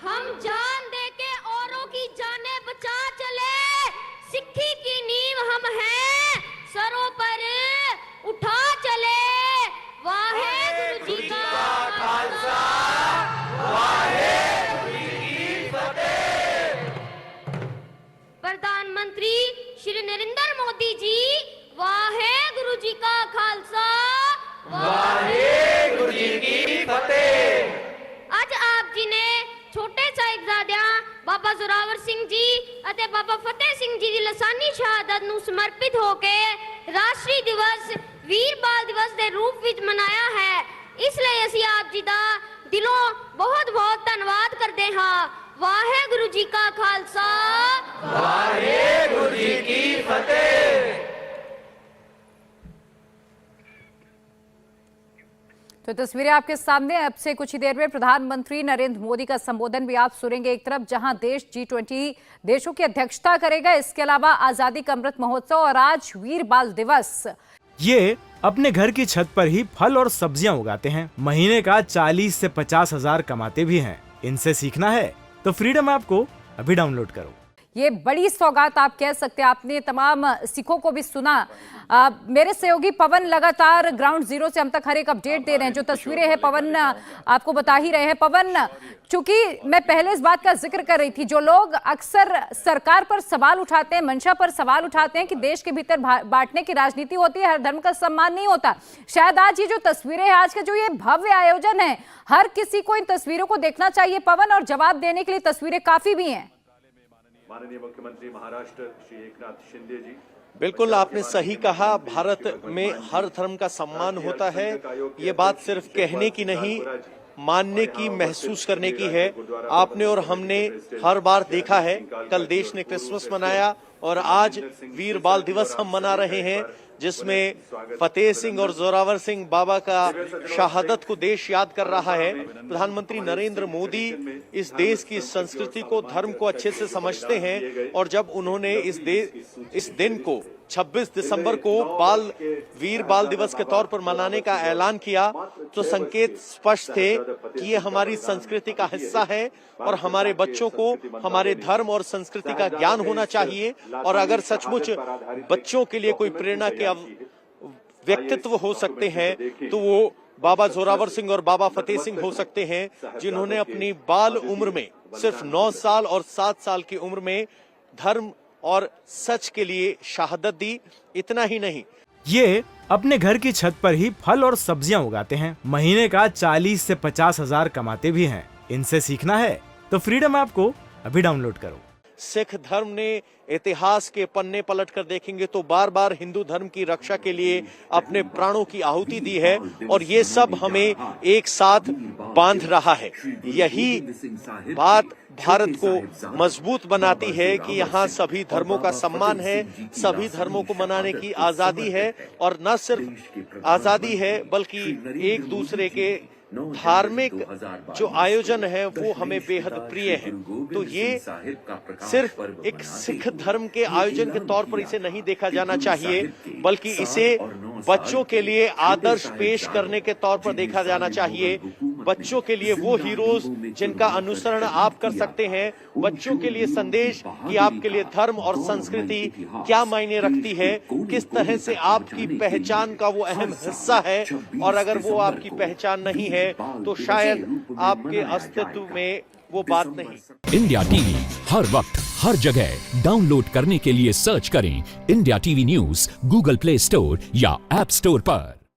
हम जान दे के औरों की जाने बचा चले, सिक्खी की नींव हम हैं, सरों पर उठा चले। वाहेगुरु जी का खालसा, वाहेगुरु जी की फतेह। प्रधानमंत्री श्री नरेंद्र मोदी जी, वाहेगुरु जी का खालसा, वाहेगुरु जी की फतेह। ਅੱਜ ਆਪ ਜੀ ਨੇ ਛੋਟੇ ਸਾਹਿਬਜ਼ਾਦਿਆਂ ਬਾਬਾ ਜ਼ੋਰਾਵਰ ਸਿੰਘ ਜੀ ਅਤੇ ਬਾਬਾ ਫਤਿਹ ਸਿੰਘ ਜੀ ਦੀ ਲਸਾਨੀ ਸ਼ਹਾਦਤ ਨੂੰ ਸਮਰਪਿਤ ਹੋ ਕੇ ਰਾਸ਼ਟਰੀ ਦਿਵਸ ਵੀਰ ਬਾਲ ਦਿਵਸ ਦੇ ਰੂਪ ਵਿੱਚ ਮਨਾਇਆ ਹੈ। ਇਸ ਲਈ ਅਸੀਂ ਆਪ ਜੀ ਦਾ ਦਿਲੋਂ ਬਹੁਤ-ਬਹੁਤ ਧੰਨਵਾਦ ਕਰਦੇ ਹਾਂ। ਵਾਹਿਗੁਰੂ ਜੀ ਕਾ ਖਾਲਸਾ, ਵਾਹਿਗੁਰੂ ਜੀ ਕੀ ਫਤਿਹ। तो तस्वीरें आपके सामने। अब से कुछ ही देर में प्रधानमंत्री नरेंद्र मोदी का संबोधन भी आप सुनेंगे। एक तरफ जहां देश G20 देशों की अध्यक्षता करेगा, इसके अलावा आजादी का अमृत महोत्सव और आज वीर बाल दिवस। ये अपने घर की छत पर ही फल और सब्जियां उगाते हैं। महीने का 40 से 50 हजार कमाते भी हैं। इनसे सीखना है तो फ्रीडम ऐप को अभी डाउनलोड करो। ये बड़ी सौगात आप कह सकते हैं। आपने तमाम सिखों को भी सुना। मेरे सहयोगी पवन लगातार ग्राउंड जीरो से हम तक हर एक अपडेट दे रहे हैं। जो तस्वीरें हैं पवन आपको बता ही रहे हैं। पवन, चूंकि मैं पहले इस बात का जिक्र कर रही थी, जो लोग अक्सर सरकार पर सवाल उठाते हैं, मंशा पर सवाल उठाते हैं कि देश के भीतर बांटने की राजनीति होती है, हर धर्म का सम्मान नहीं होता। शायद आज ये जो तस्वीरें हैं, आज का जो ये भव्य आयोजन है, हर किसी को इन तस्वीरों को देखना चाहिए पवन, और जवाब देने के लिए तस्वीरें काफी भी हैं। माननीय मुख्यमंत्री महाराष्ट्र श्री एकनाथ शिंदे जी, बिल्कुल आपने सही कहा। भारत में हर धर्म का सम्मान होता है। ये बात सिर्फ कहने की नहीं, मानने की, महसूस करने की है। आपने और हमने हर बार देखा है। कल देश ने क्रिसमस मनाया और आज वीर बाल दिवस हम मना रहे हैं, जिसमें फतेह सिंह और जोरावर सिंह बाबा का शहादत को देश याद कर रहा है। प्रधानमंत्री नरेंद्र मोदी इस देश की संस्कृति को, धर्म को अच्छे से समझते हैं, और जब उन्होंने इस दिन को 26 दिसंबर को वीर बाल दिवस के तौर पर मनाने का ऐलान किया, तो संकेत स्पष्ट थे कि ये हमारी संस्कृति का हिस्सा है और हमारे बच्चों को हमारे धर्म और संस्कृति का ज्ञान होना चाहिए। और अगर सचमुच बच्चों के लिए कोई प्रेरणा के व्यक्तित्व हो सकते हैं, तो वो बाबा जोरावर सिंह और बाबा फतेह सिंह हो सकते हैं, जिन्होंने अपनी बाल उम्र में, सिर्फ 9 साल और 7 साल की उम्र में धर्म और सच के लिए शहादत दी। इतना ही नहीं, ये अपने घर की छत पर ही फल और सब्जियां उगाते हैं। महीने का 40 से 50 हजार कमाते भी हैं। इनसे सीखना है तो फ्रीडम ऐप को अभी डाउनलोड करो। सिख धर्म ने इतिहास के पन्ने पलट कर देखेंगे तो बार बार हिंदू धर्म की रक्षा के लिए अपने प्राणों की आहुति दी है, और ये सब हमें एक साथ बांध रहा है। यही बात भारत को मजबूत बनाती है कि यहाँ सभी धर्मों का सम्मान है, सभी धर्मों को मनाने की आजादी है, और न सिर्फ आजादी है बल्कि एक दूसरे के धार्मिक जो आयोजन है वो हमें बेहद प्रिय है। तो ये सिर्फ एक सिख धर्म के आयोजन के तौर पर इसे नहीं देखा जाना चाहिए, बल्कि इसे बच्चों के लिए आदर्श पेश करने के तौर पर देखा जाना चाहिए। बच्चों के लिए वो हीरोज जिनका अनुसरण आप कर सकते हैं, बच्चों के लिए संदेश कि आपके लिए धर्म और संस्कृति क्या मायने रखती है, किस तरह से आपकी पहचान का वो अहम हिस्सा है, और अगर वो आपकी पहचान नहीं है तो शायद आपके अस्तित्व में वो बात नहीं। इंडिया टीवी हर वक्त हर जगह डाउनलोड करने के लिए सर्च करें India TV news Google play store या ऐप स्टोर पर।